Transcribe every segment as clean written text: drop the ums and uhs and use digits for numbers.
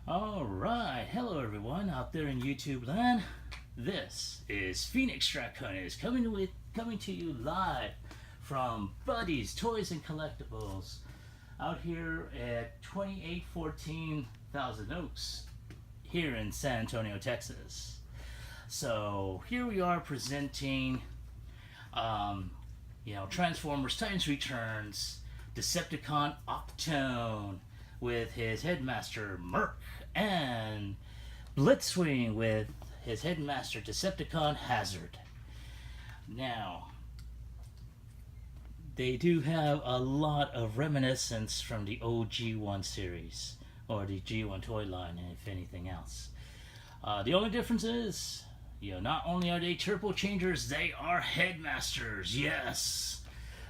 Alright, hello everyone out there in YouTube land. This is Phoenix Draconis coming to you live from Buddy's Toys and Collectibles out here at 2814 Thousand Oaks here in San Antonio, Texas. So here we are presenting Transformers Titans Returns Decepticon Octone with his headmaster Merc and Blitzwing with his headmaster Decepticon Hazard. Now, they do have a lot of reminiscence from the old G1 series, or the G1 toy line, if anything else. The only difference is, not only are they turbo changers, they are headmasters, yes!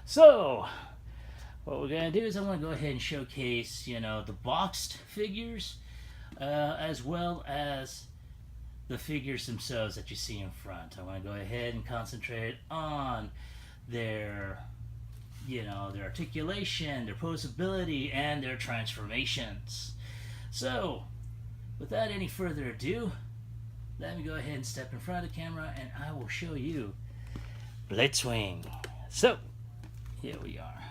So, what we're going to do is I'm going to go ahead and showcase, the boxed figures, as well as the figures themselves that you see in front. I want to go ahead and concentrate on their, their articulation, their posability, and their transformations. So, without any further ado, let me go ahead and step in front of the camera and I will show you Blitzwing. So, here we are.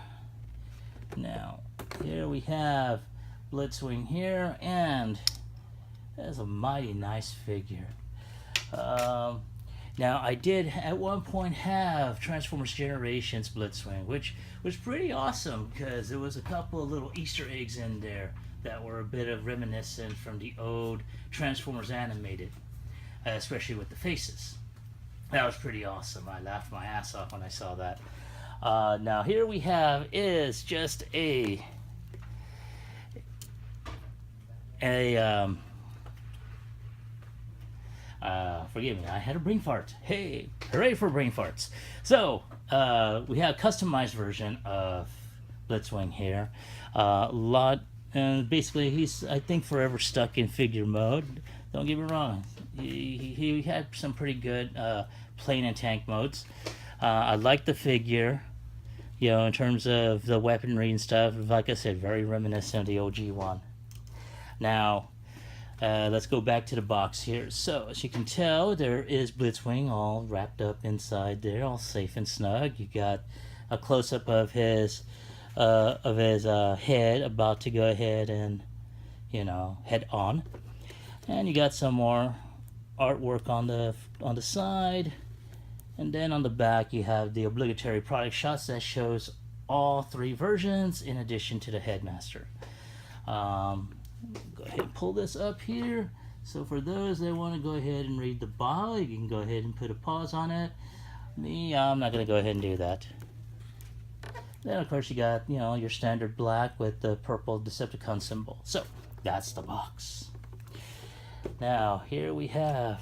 Now, here we have Blitzwing here, and that's a mighty nice figure. Now, I did at one point have Transformers Generations Blitzwing, which was pretty awesome because there was a couple of little Easter eggs in there that were a bit of reminiscent from the old Transformers animated, especially with the faces. That was pretty awesome. I laughed my ass off when I saw that. Now here we have is just forgive me, I had a brain fart. Hey, hooray for brain farts. So, we have a customized version of Blitzwing here. Basically he's, I think, forever stuck in figure mode. Don't get me wrong. He had some pretty good plane and tank modes. I like the figure, in terms of the weaponry and stuff. Like I said, very reminiscent of the OG one. Now, let's go back to the box here. So, as you can tell, there is Blitzwing all wrapped up inside there, all safe and snug. You got a close-up of his head about to go ahead and, head on. And you got some more artwork on the side. And then on the back you have the obligatory product shots that shows all three versions in addition to the headmaster. Go ahead and pull this up here. So for those that want to go ahead and read the bio, you can go ahead and put a pause on it. Me, I'm not going to go ahead and do that. Then of course you got, your standard black with the purple Decepticon symbol. So that's the box. Now here we have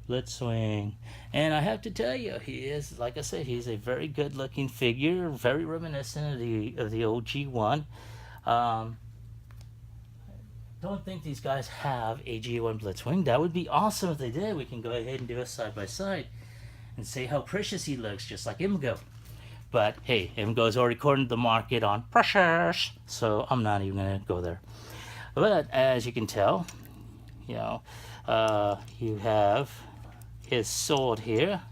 Blitzwing, and I have to tell you, he is, like I said, he's a very good looking figure, very reminiscent of the old G1. Don't think these guys have a G1 Blitzwing. That would be awesome if they did. We can go ahead and do a side by side and say how precious he looks, just like Imgo. But hey, Imgo's already cornered the market on precious, so I'm not even gonna go there. But as you can tell, you have his sword here.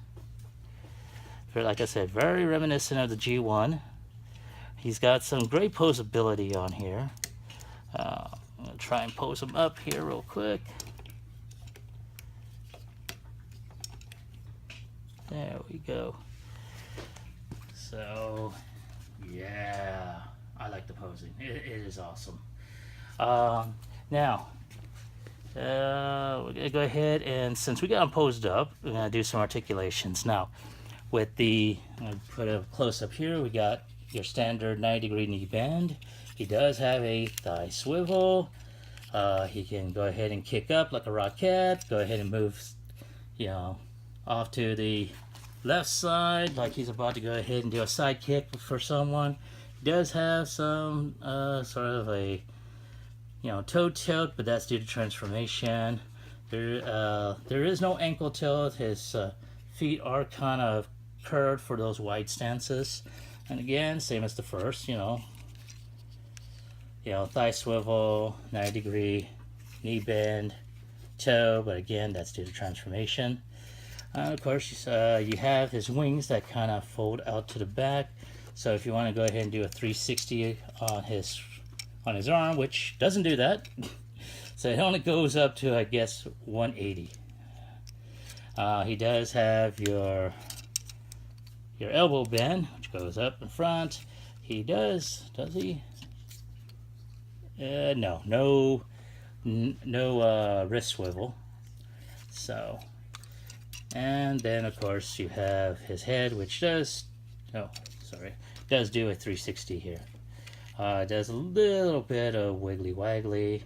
Like I said, very reminiscent of the G1. He's got some great posability on here. I'm going to try and pose him up here real quick. There we go. So, yeah, I like the posing. It is awesome. Now, we're going to go ahead and, since we got him posed up, we're going to do some articulations. Now, with I'm going to put a close-up here, we got your standard 90-degree knee bend. He does have a thigh swivel. He can go ahead and kick up like a rocket, go ahead and move, off to the left side, like he's about to go ahead and do a side kick for someone. He does have some, sort of a toe tilt, but that's due to transformation. There is no ankle tilt. His feet are kind of curved for those wide stances. And again, same as the first, thigh swivel, 90-degree knee bend, toe, but again, that's due to transformation. Of course, you have his wings that kind of fold out to the back. So if you want to go ahead and do a 360 on his arm, which doesn't do that, so it only goes up to, I guess, 180. He does have your elbow bend, which goes up in front. He does he? No wrist swivel. So, and then of course you have his head, which does do a 360 here. Does a little bit of wiggly waggly,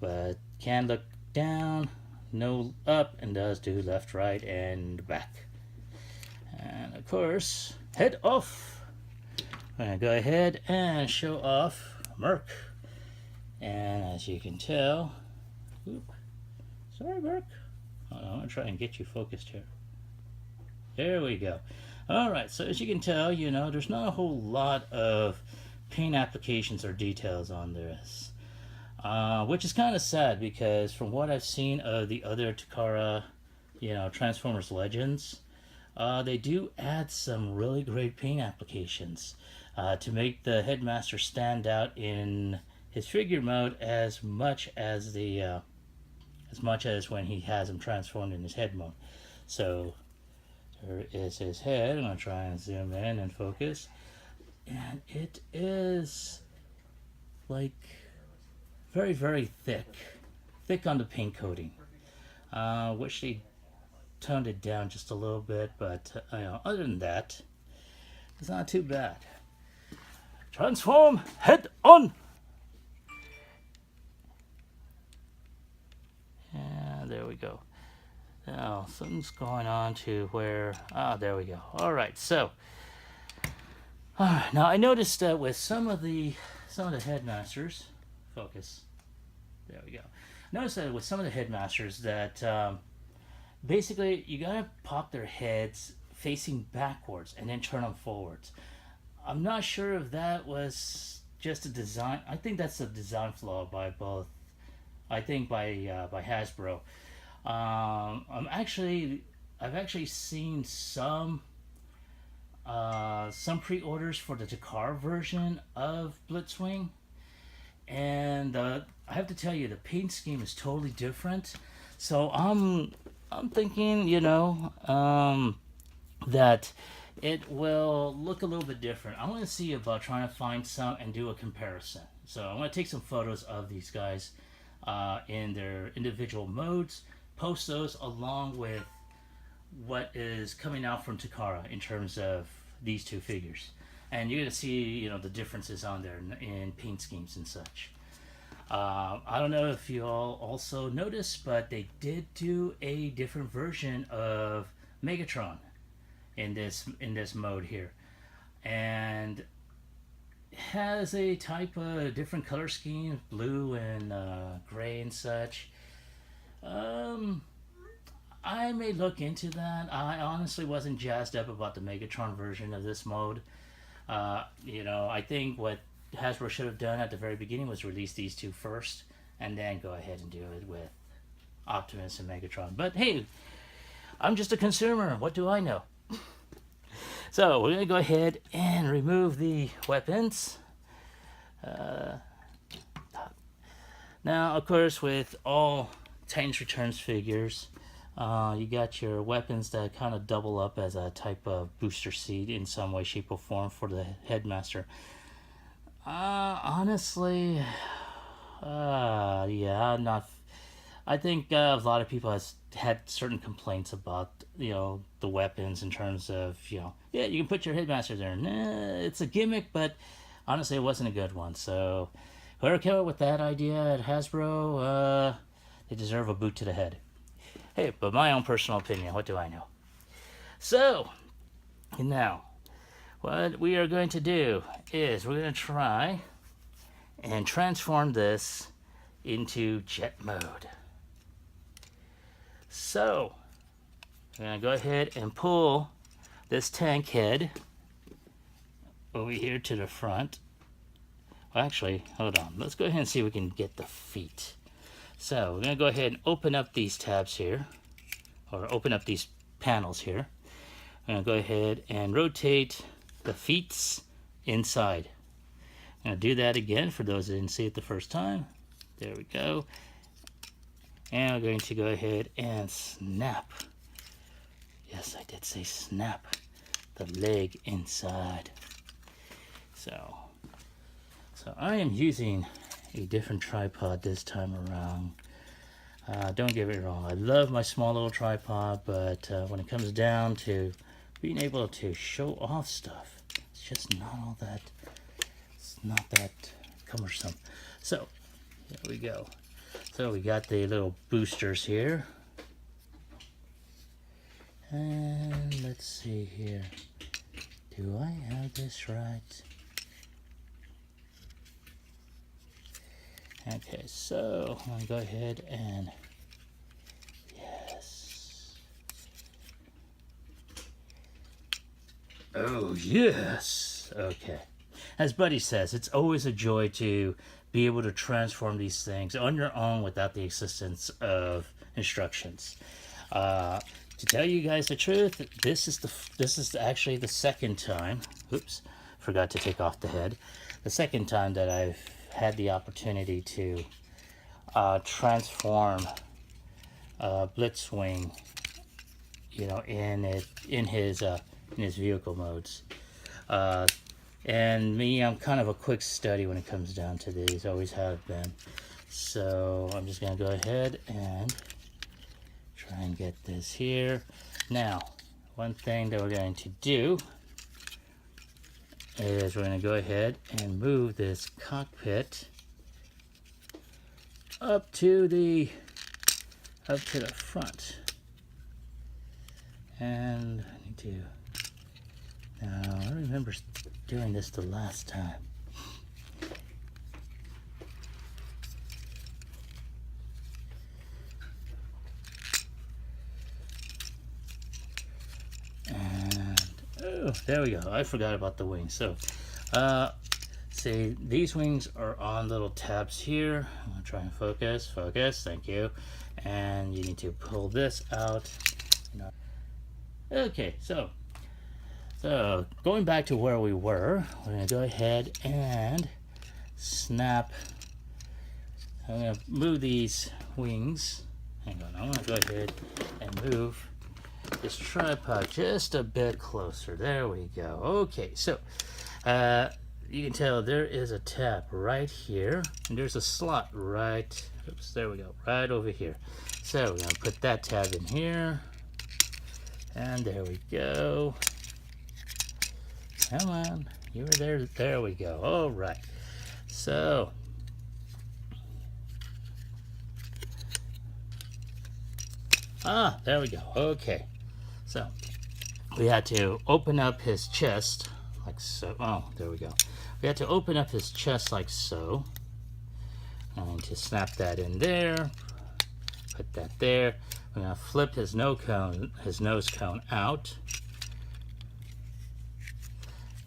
but can look down, no up, and does do left, right, and back. And of course, head off. I'm gonna go ahead and show off Merc. And as you can tell, sorry, Merc. Hold on, I'm gonna try and get you focused here. There we go. Alright, so as you can tell, there's not a whole lot of paint applications or details on this. Which is kind of sad, because from what I've seen of the other Takara, Transformers Legends, they do add some really great paint applications to make the Headmaster stand out in his figure mode as much as when he has him transformed in his head mode. So there is his head. I'm going to try and zoom in and focus. And it is like very, very thick on the paint coating. Wish they toned it down just a little bit, but other than that, it's not too bad. Transform head on! And there we go. Now, something's going on to where... there we go. Alright, so... now, I noticed that with some of the Headmasters... Focus. There we go. Notice that with some of the Headmasters that... basically, you gotta pop their heads facing backwards and then turn them forwards. I'm not sure if that was just a design... I think that's a design flaw by both... by Hasbro. I've actually seen some pre-orders for the Takara version of Blitzwing, and I have to tell you, the paint scheme is totally different. So I'm thinking, that it will look a little bit different. I want to see about trying to find some and do a comparison. So I'm going to take some photos of these guys in their individual modes, post those along with what is coming out from Takara in terms of these two figures, and you're going to see the differences on there in paint schemes and such. I don't know if you all also noticed, but they did do a different version of Megatron in this mode here, and has a type of different color scheme, blue and gray and such. I may look into that. I honestly wasn't jazzed up about the Megatron version of this mode. I think what Hasbro should have done at the very beginning was release these two first, and then go ahead and do it with Optimus and Megatron. But hey, I'm just a consumer. What do I know? So we're going to go ahead and remove the weapons. Now, of course, with all Titans Returns figures, you got your weapons that kind of double up as a type of booster seat in some way, shape, or form for the Headmaster. Honestly, yeah, I'm not... I think a lot of people has had certain complaints about, the weapons in terms of, yeah, you can put your Headmaster there. Nah, it's a gimmick, but honestly, it wasn't a good one. So, whoever came up with that idea at Hasbro, they deserve a boot to the head. Hey, but my own personal opinion, what do I know? So, now, what we are going to do is we're going to try and transform this into jet mode. So, I'm going to go ahead and pull this tank head over here to the front, Well, actually, hold on. Let's go ahead and see if we can get the feet. So we're going to go ahead and open up these tabs here, or open up these panels here. I'm going to go ahead and rotate the feet inside. I'm going to do that again for those that didn't see it the first time. There we go. And I'm going to go ahead and snap. Yes, I did say snap the leg inside. So I am using a different tripod this time around. Don't get me wrong, I love my small little tripod, but when it comes down to being able to show off stuff, it's just not all that, it's not that cumbersome. So, there we go. So we got the little boosters here. And let's see here. Do I have this right? Okay, so I'm going to go ahead and, yes. Oh, yes. Okay. As Buddy says, it's always a joy to be able to transform these things on your own without the assistance of instructions. To tell you guys the truth, this is actually the second time. Oops, forgot to take off the head. The second time that I've had the opportunity to transform Blitzwing, you know, in his vehicle modes. And me, I'm kind of a quick study when it comes down to these. Always have been. So I'm just going to go ahead and try and get this here. Now, one thing that we're going to do is we're going to go ahead and move this cockpit up to the front. And I need to, now I remember doing this the last time. And oh, there we go. I forgot about the wings. So see, these wings are on little tabs here. I'm gonna try and focus, thank you. And you need to pull this out. Okay, so going back to where we were, we're going to go ahead and snap. I'm going to move these wings. Hang on, I'm going to go ahead and move this tripod just a bit closer. There we go. Okay, so you can tell there is a tab right here, and there's a slot right, oops, there we go, right over here. So we're going to put that tab in here. And there we go. Come on, you were there. There we go. All right. So, there we go. Okay. So, we had to open up his chest like so. Oh, there we go. We had to open up his chest like so. And to snap that in there. Put that there. We're going to flip his nose cone out.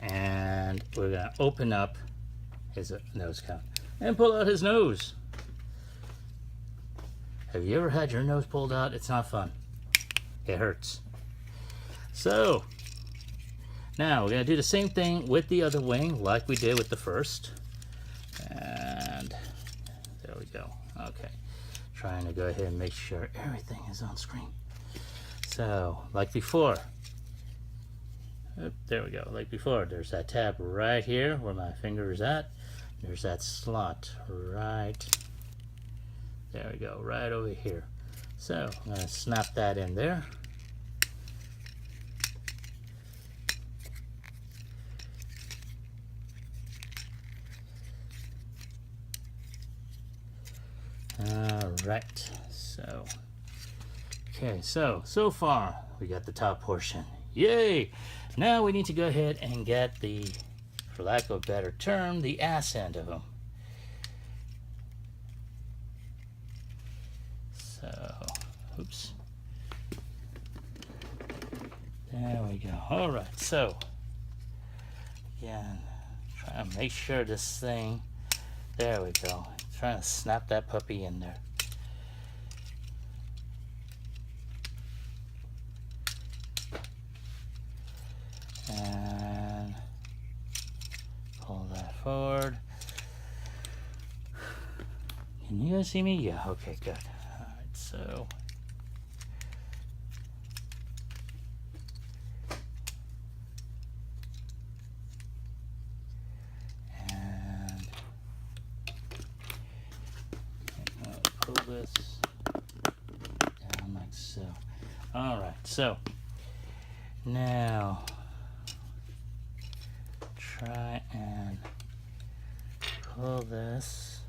And we're going to open up his nose cone and pull out his nose. Have you ever had your nose pulled out? It's not fun. It hurts. So, now we're going to do the same thing with the other wing like we did with the first. And there we go. Okay. Trying to go ahead and make sure everything is on screen. So, like before. Oop, there we go. Like before, there's that tab right here where my finger is at. There's that slot right. There we go, right over here. So, I'm going to snap that in there. Alright, so, okay, so far we got the top portion. Yay! Now we need to go ahead and get the, for lack of a better term, the ass end of them. So, oops. There we go. Alright, so, again, try to make sure this thing There we go. Trying to snap that puppy in there. And pull that forward. Can you guys see me? Yeah, okay, good. Alright, so and pull this down like so. Alright, so now try and pull this.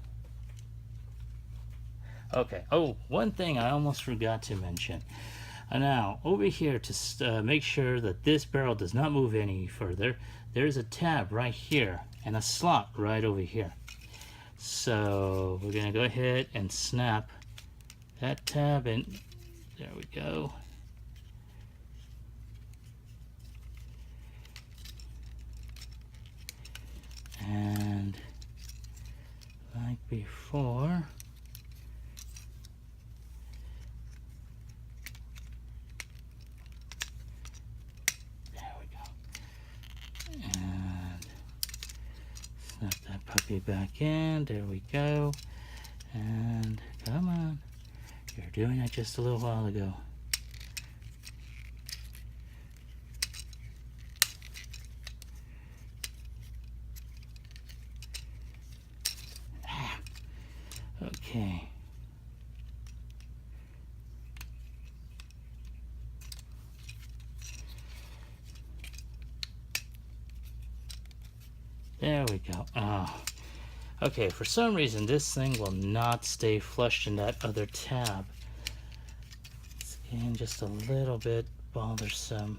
Okay, oh, one thing I almost forgot to mention. Now, over here to make sure that this barrel does not move any further, there's a tab right here and a slot right over here. So we're going to go ahead and snap that tab in. There we go. And like before, there we go. And snap that puppy back in. There we go. And come on. You're doing it just a little while ago. Okay. There we go. Okay, for some reason this thing will not stay flushed in that other tab. It's getting just a little bit bothersome.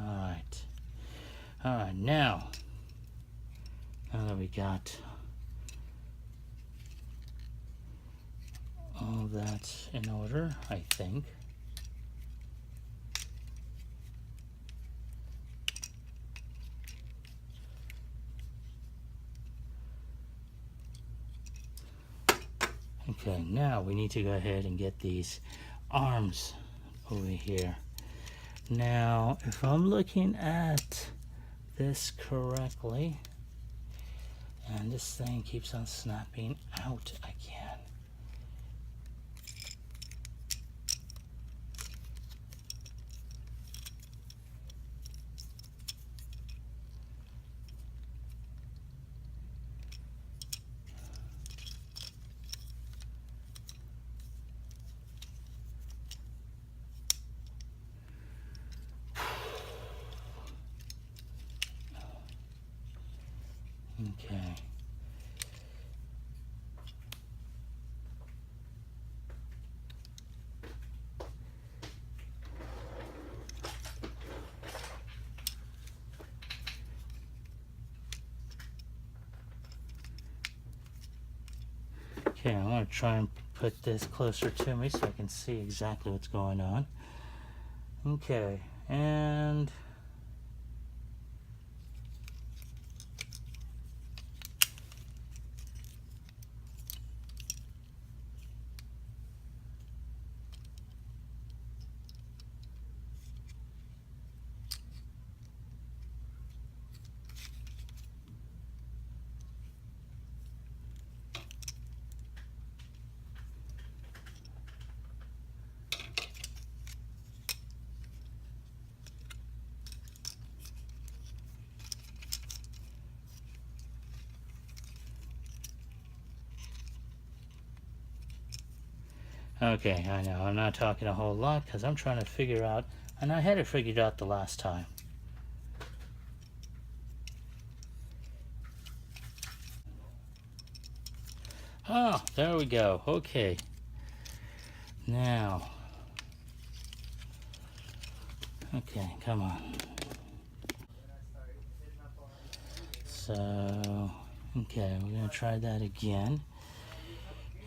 Alright, now that we got all that in order, I think. Okay, now we need to go ahead and get these arms over here. Now, if I'm looking at this correctly, and this thing keeps on snapping out again. Okay. Okay, I'm going to try and put this closer to me so I can see exactly what's going on. Okay, and okay, I know, I'm not talking a whole lot because I'm trying to figure out, and I had it figured out the last time. Oh, there we go. Okay. Now. Okay, come on. So, okay, we're going to try that again.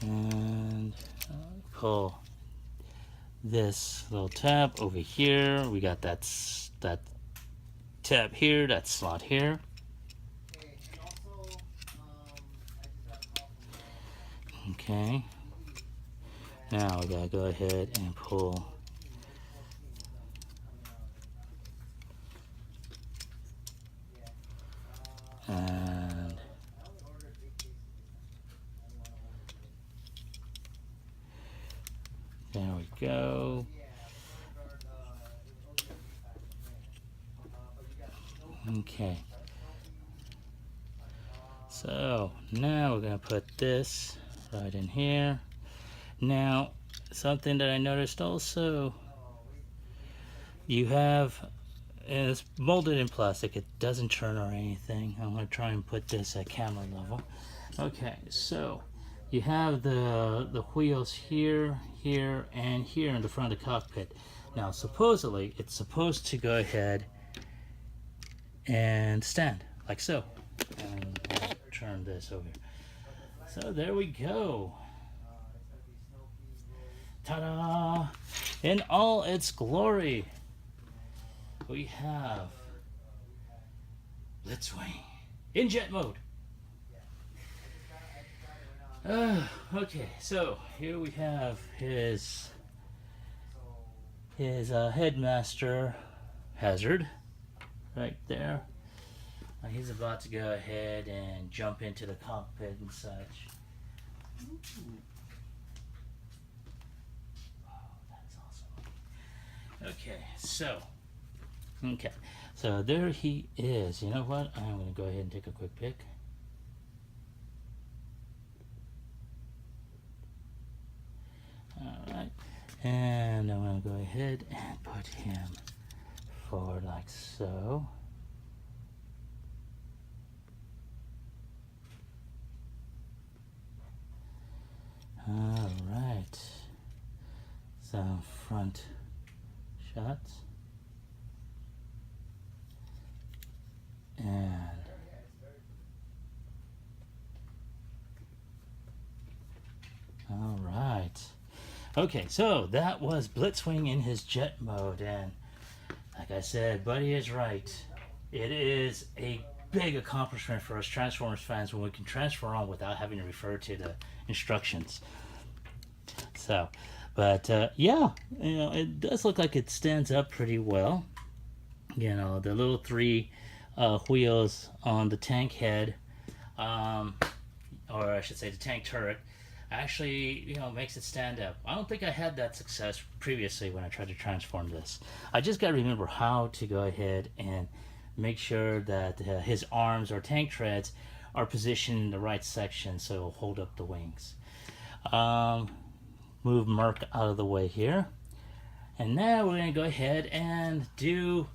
And pull this little tab over here. We got that tab here, that slot here. Okay. Now we gotta go ahead and pull and there we go. Okay. So now we're gonna put this right in here. Now, something that I noticed also, you have, and it's molded in plastic, it doesn't turn or anything. I'm going to try and put this at camera level. Okay, so you have the wheels here, here, and here in the front of the cockpit. Now, supposedly, it's supposed to go ahead and stand, like so. And I'll turn this over. So there we go. Ta-da! In all its glory, we have Blitzwing in jet mode. Okay, so here we have his headmaster Hazard right there. He's about to go ahead and jump into the cockpit and such. Ooh. Okay, so there he is. You know what? I'm going to go ahead and take a quick pic. Alright, and I'm going to go ahead and put him forward like so. Alright, some front shots. And all right. Okay, so that was Blitzwing in his jet mode, and like I said, Buddy is right. It is a big accomplishment for us Transformers fans when we can transfer on without having to refer to the instructions. So, but yeah, you know, it does look like it stands up pretty well. You know, the little three wheels on the tank head, or I should say the tank turret, actually, you know, makes it stand up. I don't think I had that success previously when I tried to transform this. I just got to remember how to go ahead and make sure that his arms or tank treads are positioned in the right section so it'll hold up the wings. Move Merc out of the way here. And now we're going to go ahead and do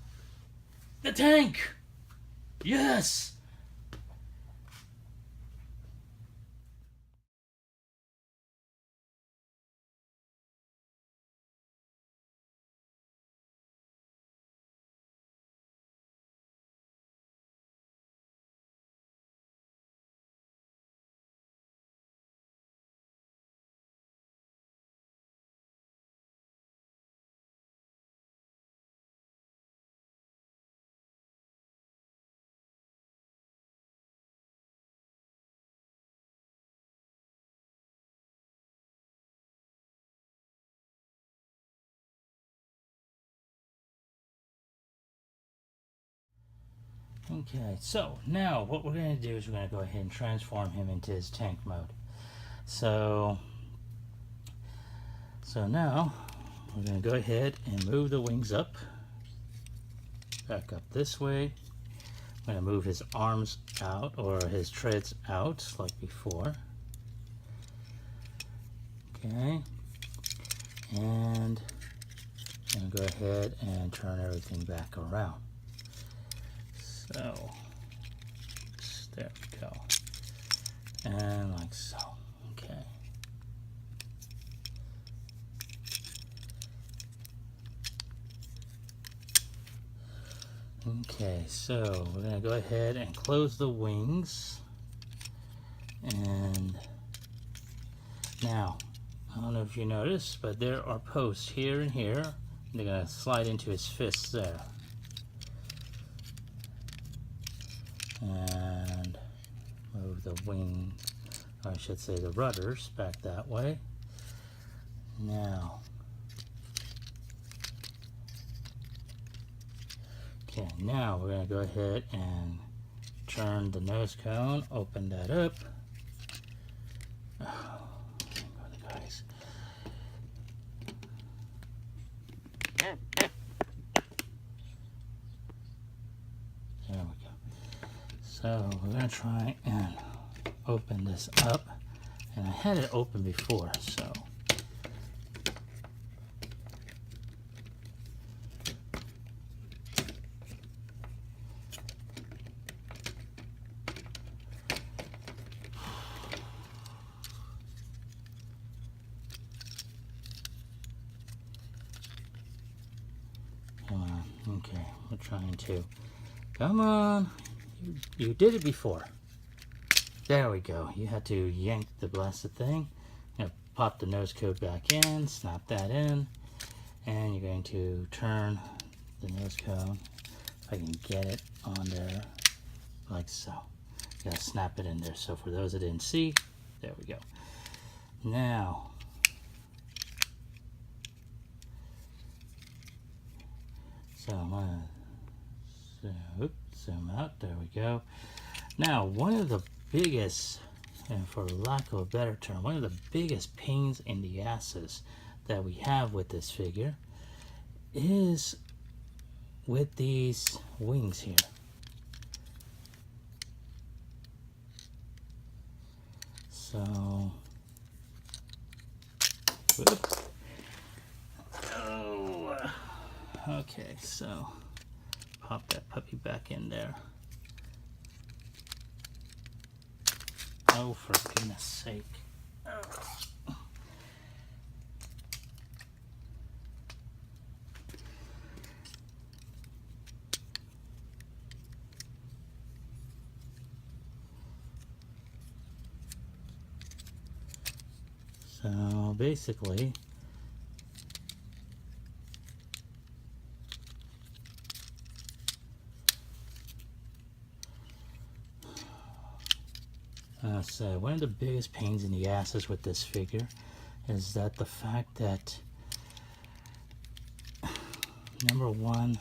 the tank! Yes! Okay, so now what we're going to do is we're going to go ahead and transform him into his tank mode. So now we're going to go ahead and move the wings up, back up this way. I'm going to move his arms out, or his treads out like before. Okay, and I'm going to go ahead and turn everything back around. So, there we go. And like so. Okay. Okay, so we're going to go ahead and close the wings. And now, I don't know if you noticed, but there are posts here and here. They're going to slide into his fists there. the wing, or I should say the rudders, back that way. Now, okay, now we're going to go ahead and turn the nose cone, open that up. Oh, guys. There we go. So we're going to try and open this up. And I had it open before, so. Come on, okay, we're trying to. Come on, you did it before. There we go. You had to yank the blasted thing. You're going to pop the nose cone back in, snap that in, and you're going to turn the nose cone, if I can get it on there, like so. You gotta snap it in there. So for those that didn't see, there we go. Now, so I'm gonna zoom out. There we go. Now, one of the biggest, and for lack of a better term, one of the biggest pains in the asses that we have with this figure is with these wings here. So, whoop. Oh, okay, so pop that puppy back in there. Oh, for goodness sake. Oh. So basically, so one of the biggest pains in the asses with this figure is that the fact that, number one,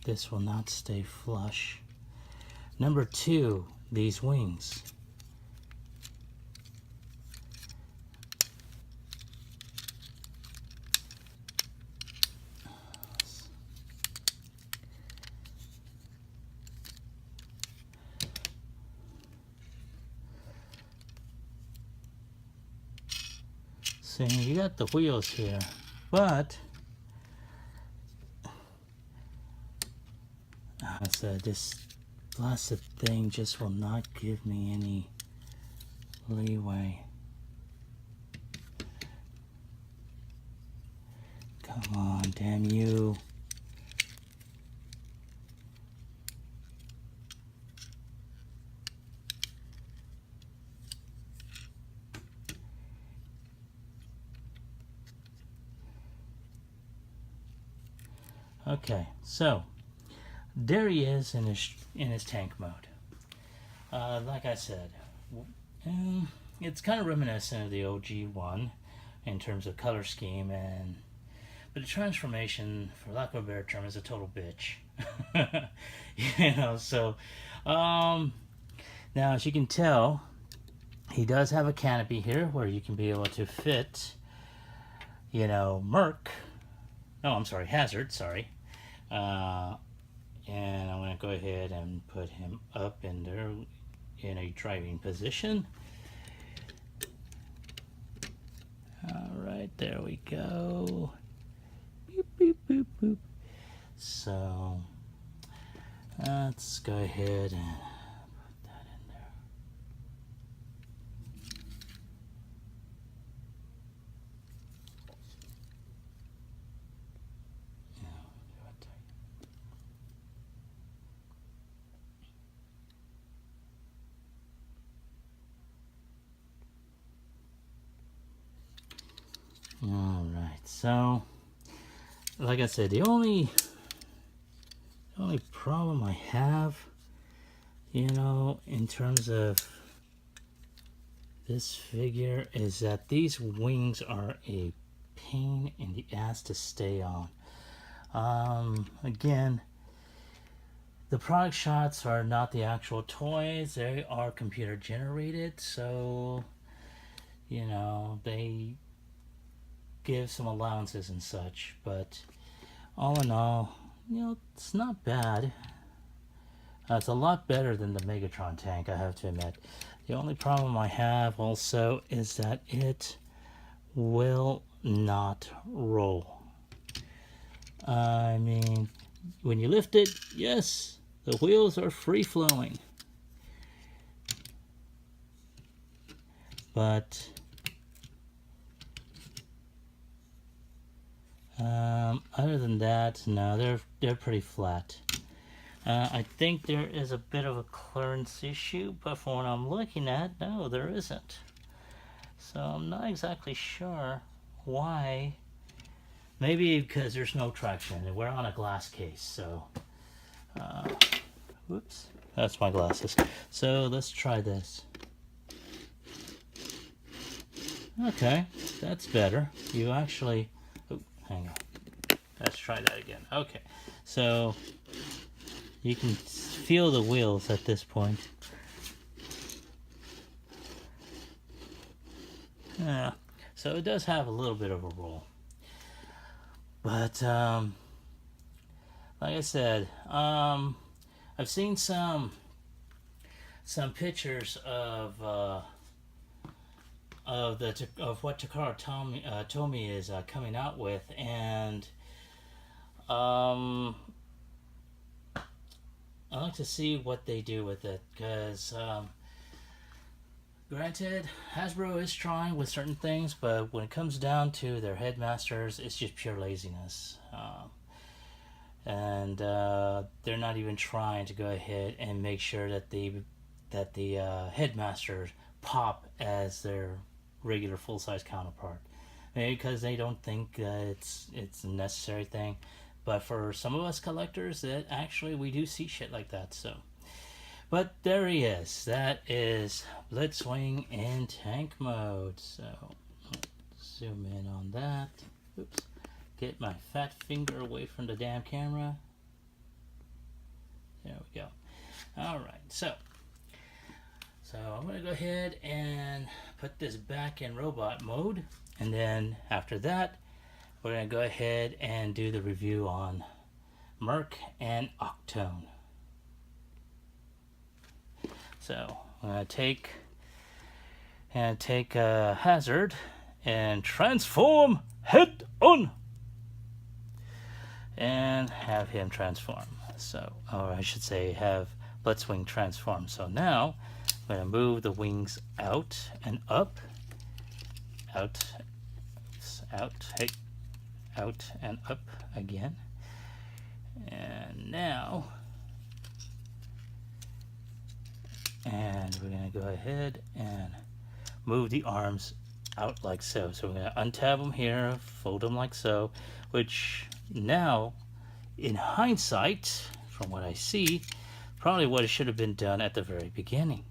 this will not stay flush. Number two, these wings. See, you got the wheels here, but I said this blasted thing just will not give me any leeway. Come on, damn you. Okay, so there he is in his tank mode. Like I said, it's kind of reminiscent of the OG one in terms of color scheme, but the transformation, for lack of a better term, is a total bitch. You know, so now as you can tell, he does have a canopy here where you can be able to fit, you know, Hazard, sorry. And I'm going to go ahead and put him up in there in a driving position. Alright, there we go. Boop, boop, boop, boop. So, let's go ahead and put that in there. Alright, so like I said, the only problem I have You know, in terms of this figure, is that these wings are a pain in the ass to stay on. Again, the product shots are not the actual toys, they are computer generated, so you know, they give some allowances and such, but all in all, you know, it's not bad. It's a lot better than the Megatron tank, I have to admit. The only problem I have also is that it will not roll. I mean, when you lift it, yes, the wheels are free-flowing. But other than that, no, they're pretty flat. I think there is a bit of a clearance issue, but from what I'm looking at, no, there isn't. So I'm not exactly sure why. Maybe because there's no traction, and we're on a glass case, so... whoops, that's my glasses. So let's try this. Okay, that's better. You actually... Oh, hang on. Let's try that again. Okay, so... you can feel the wheels at this point. Yeah, so it does have a little bit of a roll. But, like I said, I've seen some pictures of what Takara Tomy is coming out with, and I like to see what they do with it, because granted, Hasbro is trying with certain things, but when it comes down to their headmasters, it's just pure laziness. And they're not even trying to go ahead and make sure that the headmasters pop as their regular full-size counterpart. Maybe because they don't think that it's a necessary thing. But for some of us collectors, that actually we do see shit like that. So, but there he is. That is Blitzwing in tank mode. So, let's zoom in on that. Oops. Get my fat finger away from the damn camera. There we go. Alright, so I'm going to go ahead and put this back in robot mode. And then after that, we're going to go ahead and do the review on Merc and Octone. So I'm going to take Hazard and transform head on. And have him transform. So, or I should say, have Blitzwing transform. So now, I'm going to move the wings out and up, out, hey, out and up again. And now, and we're going to go ahead and move the arms out like so. So we're going to untab them here, fold them like so, which now, in hindsight, from what I see, probably what it should have been done at the very beginning.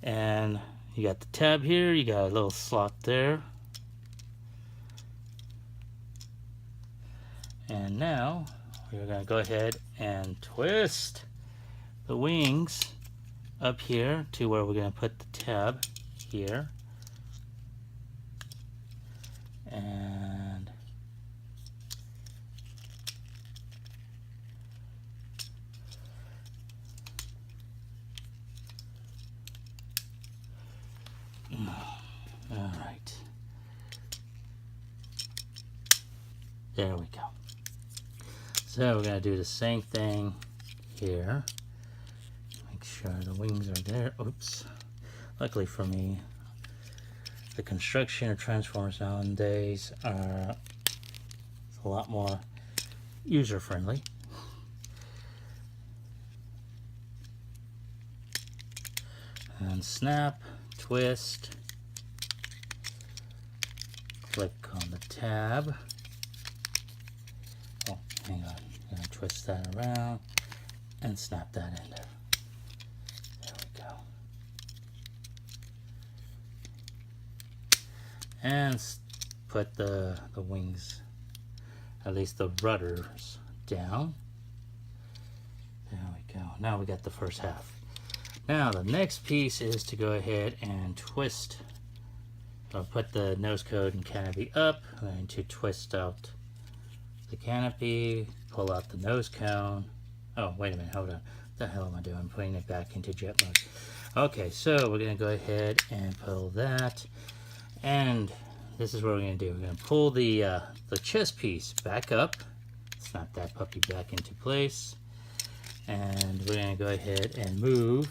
And you got the tab here, you got a little slot there. And now, we're going to go ahead and twist the wings up here to where we're going to put the tab here. And all right, there we go. So we're going to do the same thing here. Make sure the wings are there. Oops. Luckily for me, the construction of Transformers nowadays are a lot more user-friendly. And snap, twist, click on the tab. Oh, hang on, I'm gonna twist that around. and snap that in there. There we go. And put the wings, at least the rudders, down. There we go. Now we got the first half. Now the next piece is to go ahead and twist. I'll put the nose cone and canopy up. I'm going to twist out the canopy, pull out the nose cone. Oh, wait a minute, hold on. What the hell am I doing? I'm putting it back into jet mode. Okay, so we're going to go ahead and pull that. And this is what we're going to do. We're going to pull the chest piece back up. Snap that puppy back into place. And we're going to go ahead and move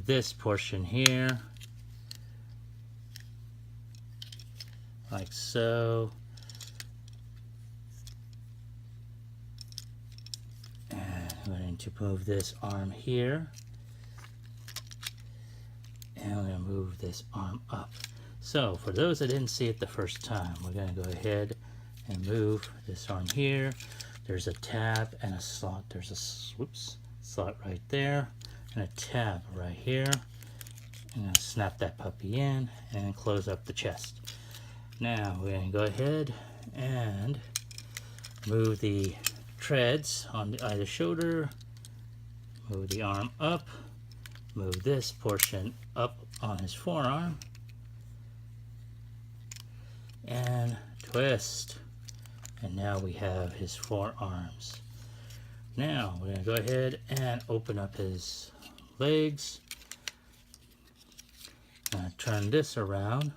this portion here. Like so. And we're going to move this arm here. And we're going to move this arm up. So for those that didn't see it the first time, we're going to go ahead and move this arm here. There's a tab and a slot. There's a slot right there and a tab right here. I'm going to snap that puppy in and close up the chest. Now we're going to go ahead and move the treads on either shoulder, move the arm up, move this portion up on his forearm, and twist. And now we have his forearms. Now we're going to go ahead and open up his legs. I'm going to turn this around.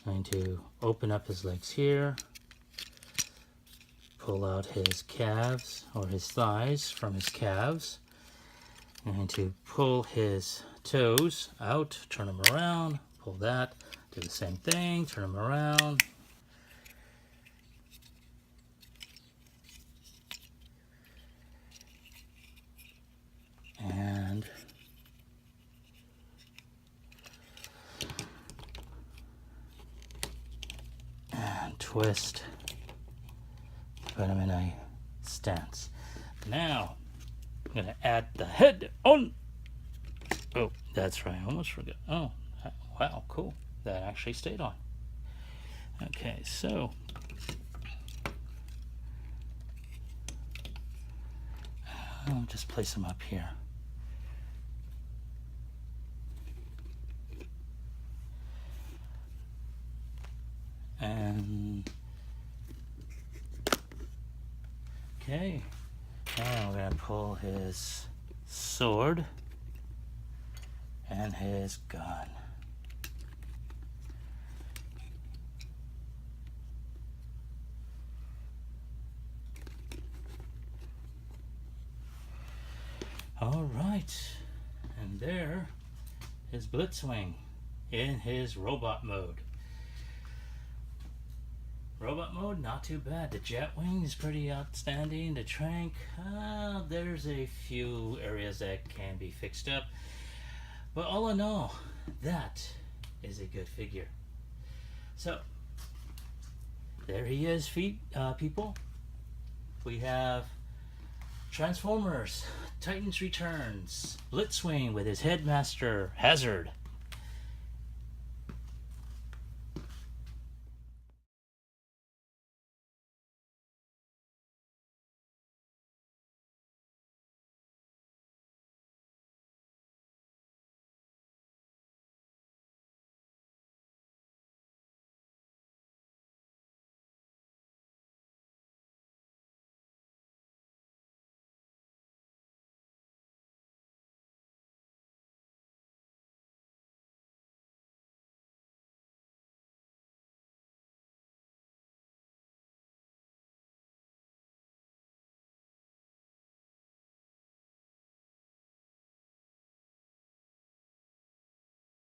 I'm going to open up his legs here. Pull out his calves or his thighs from his calves. I'm going to pull his toes out, turn them around, pull that, do the same thing, turn them around. And twist, put him in a stance. Now I'm going to add the head on. Oh, that's right, I almost forgot. Oh, wow, cool, that actually stayed on. Okay, so I'll just place him up here. And okay, now we're going to pull his sword and his gun. All right, and there is Blitzwing in his robot mode. Robot mode, not too bad. The jet wing is pretty outstanding. The trank, there's a few areas that can be fixed up. But all in all, that is a good figure. So, there he is, people. We have Transformers, Titans Returns, Blitzwing with his headmaster, Hazard.